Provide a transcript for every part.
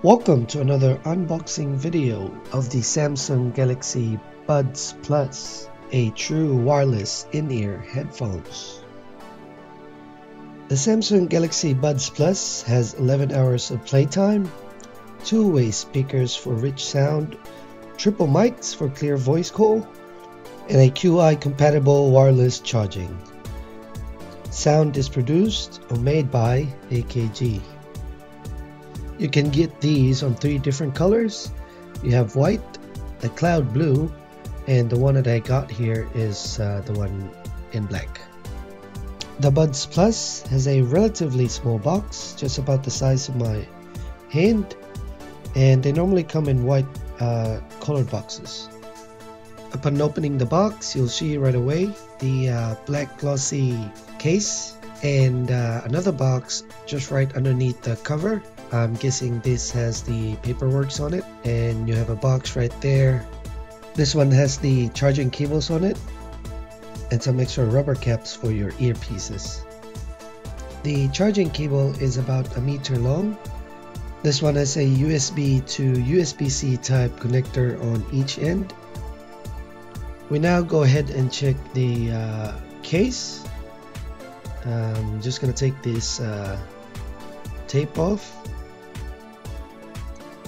Welcome to another unboxing video of the Samsung Galxy Buds Plus, a true wireless in-ear headphones. The Samsung Galxy Buds Plus has 11 hours of playtime, two-way speakers for rich sound, triple mics for clear voice call, and a QI-compatible wireless charging. Sound is produced or made by AKG. You can get these on 3 different colors. You have white, a cloud blue, and the one that I got here is the one in black. The Buds Plus has a relatively small box, just about the size of my hand, and they normally come in white colored boxes. Upon opening the box, you'll see right away the black glossy case and another box just right underneath the cover. I'm guessing this has the paperwork on it, and you have a box right there. This one has the charging cables on it and some extra rubber caps for your earpieces. The charging cable is about 1 meter long. This one has a USB to USB-C type connector on each end. We now go ahead and check the case. I'm just gonna take this tape off.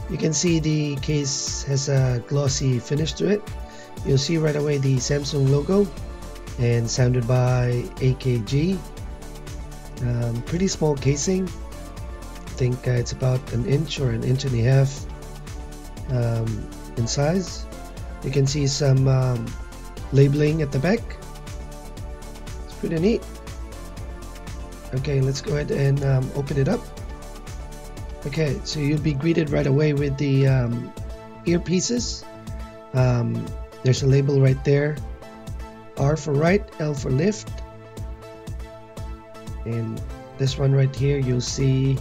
You can see the case has a glossy finish to it. You'll see right away the Samsung logo and sounded by AKG. Pretty small casing. I think it's about 1 inch or 1.5 inches in size. You can see some labeling at the back. It's pretty neat. Okay, let's go ahead and open it up. Okay, so you'll be greeted right away with the earpieces. There's a label right there. R for right, L for lift. And this one right here, you'll see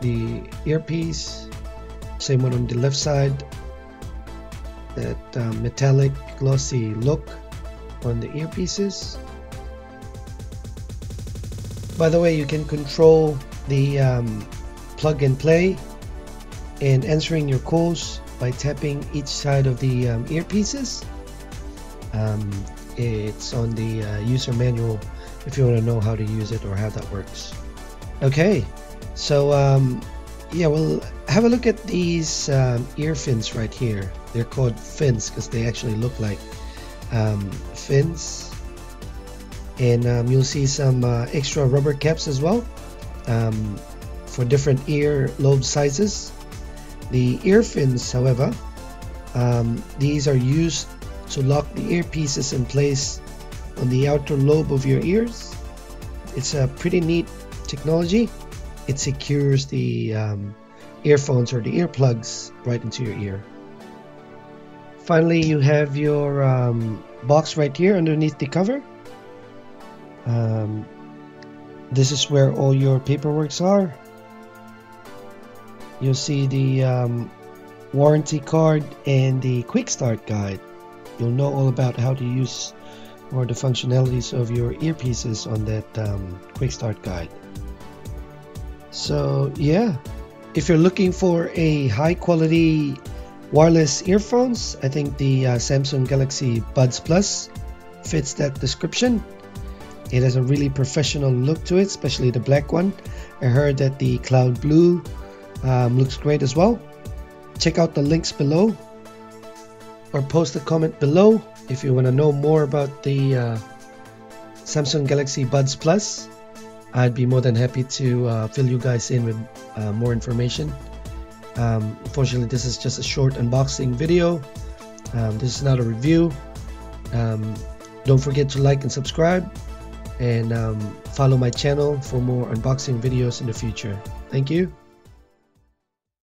the earpiece. Same one on the left side. That metallic glossy look on the earpieces. By the way, you can control the plug and play and answering your calls by tapping each side of the earpieces. It's on the user manual if you want to know how to use it or how that works. Okay, so yeah, we'll have a look at these ear fins right here. They're called fins because they actually look like fins, and you'll see some extra rubber caps as well for different ear lobe sizes. The ear fins, however, these are used to lock the earpieces in place on the outer lobe of your ears. It's a pretty neat technology. It secures the earphones or the earplugs right into your ear. Finally, you have your box right here underneath the cover. This is where all your paperwork are. You'll see the warranty card and the quick start guide. You'll know all about how to use or the functionalities of your earpieces on that quick start guide. So yeah, if you're looking for a high quality wireless earphones, I think the Samsung Galxy Buds Plus fits that description. It has a really professional look to it, especially the black one. I heard that the cloud blue looks great as well. Check out the links below or post a comment below if you want to know more about the Samsung Galxy Buds Plus. I'd be more than happy to fill you guys in with more information. Unfortunately, this is just a short unboxing video. This is not a review. Don't forget to like and subscribe, and follow my channel for more unboxing videos in the future. Thank you.